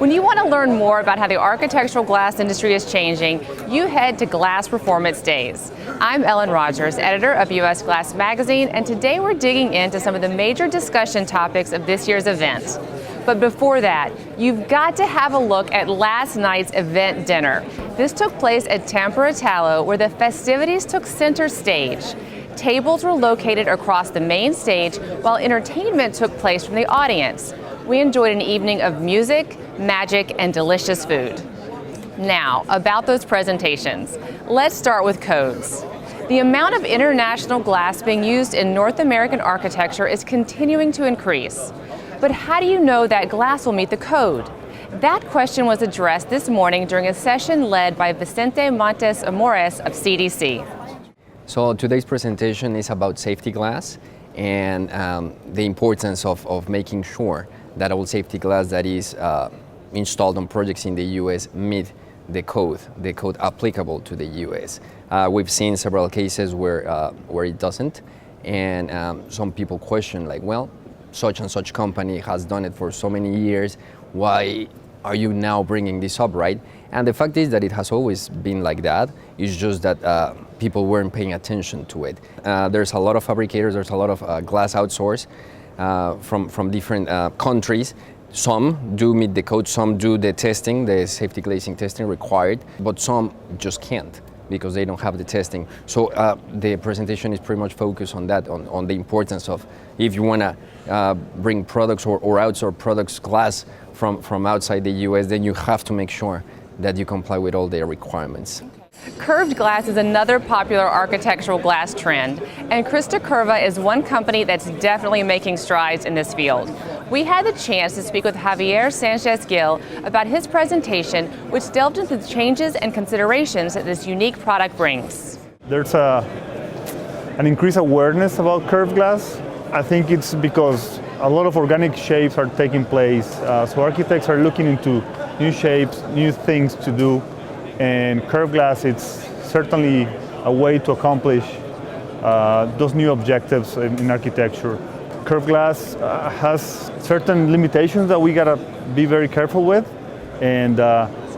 When you want to learn more about how the architectural glass industry is changing, you head to Glass Performance Days. I'm Ellen Rogers, editor of U.S. Glass Magazine, and today we're digging into some of the major discussion topics of this year's event. But before that, you've got to have a look at last night's event dinner. This took place at Tempera Italo, where the festivities took center stage. Tables were located across the main stage, while entertainment took place from the audience. We enjoyed an evening of music, magic, and delicious food. Now, about those presentations. Let's start with codes. The amount of international glass being used in North American architecture is continuing to increase. But how do you know that glass will meet the code? That question was addressed this morning during a session led by Vicente Montes Amores of CDC. So today's presentation is about safety glass and the importance of making sure that all safety glass that is installed on projects in the U.S. meet the code applicable to the U.S. We've seen several cases where it doesn't, and some people question, like, well, such and such company has done it for so many years, why are you now bringing this up, right? And the fact is that it has always been like that. It's just that people weren't paying attention to it. There's a lot of fabricators, there's a lot of glass outsourced from different countries. Some do meet the code, some do the testing, the safety glazing testing required, but some just can't because they don't have the testing. So the presentation is pretty much focused on that, on the importance of, if you want to bring products or outsource products, glass from outside the US, then you have to make sure that you comply with all their requirements. Curved glass is another popular architectural glass trend, and Krista Curva is one company that's definitely making strides in this field. We had the chance to speak with Javier Sanchez Gil about his presentation, which delved into the changes and considerations that this unique product brings. There's an increased awareness about curved glass. I think it's because a lot of organic shapes are taking place, so architects are looking into new shapes, new things to do. And curved glass, it's certainly a way to accomplish those new objectives in architecture. Curved glass has certain limitations that we gotta be very careful with. And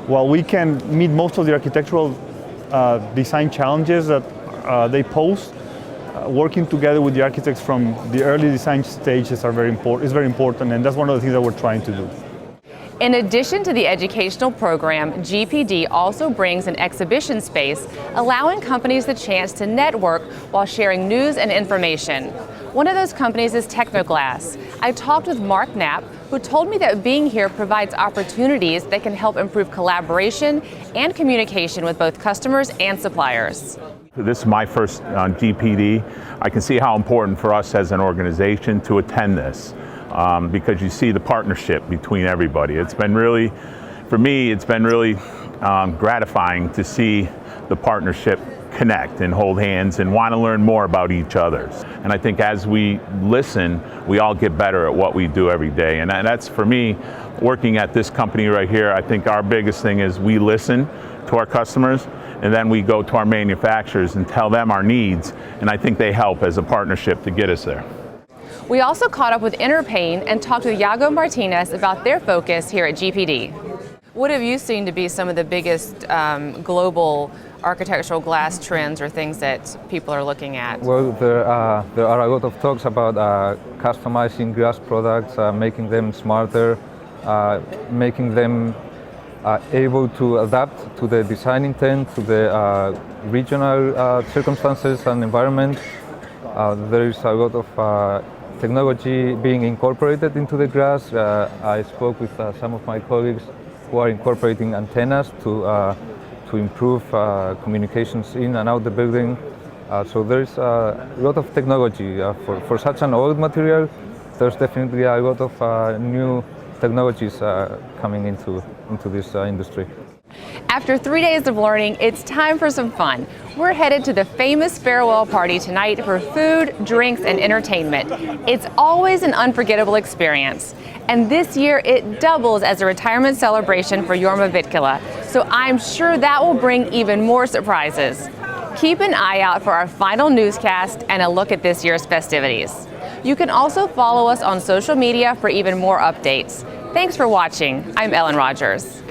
while we can meet most of the architectural design challenges that they pose, working together with the architects from the early design stages is very important, and that's one of the things that we're trying to do. In addition to the educational program, GPD also brings an exhibition space, allowing companies the chance to network while sharing news and information. One of those companies is Technoglass. I talked with Mark Knapp, who told me that being here provides opportunities that can help improve collaboration and communication with both customers and suppliers. This is my first GPD. I can see how important for us as an organization to attend this. Because you see the partnership between everybody. It's been really, for me, it's been really gratifying to see the partnership connect and hold hands and want to learn more about each other. And I think as we listen, we all get better at what we do every day. And that's, for me, working at this company right here, I think our biggest thing is we listen to our customers, and then we go to our manufacturers and tell them our needs, and I think they help as a partnership to get us there. We also caught up with Interpain and talked with Yago Martinez about their focus here at GPD. What have you seen to be some of the biggest global architectural glass trends or things that people are looking at? Well, there are a lot of talks about customizing glass products, making them smarter, making them able to adapt to the design intent, to the regional circumstances and environment. There is a lot of technology being incorporated into the glass. I spoke with some of my colleagues who are incorporating antennas to improve communications in and out the building. So there is a lot of technology. For such an old material, there's definitely a lot of new technologies coming into this industry. After 3 days of learning, it's time for some fun. We're headed to the famous farewell party tonight for food, drinks, and entertainment. It's always an unforgettable experience. And this year, it doubles as a retirement celebration for Jorma Vitkila. So I'm sure that will bring even more surprises. Keep an eye out for our final newscast and a look at this year's festivities. You can also follow us on social media for even more updates. Thanks for watching. I'm Ellen Rogers.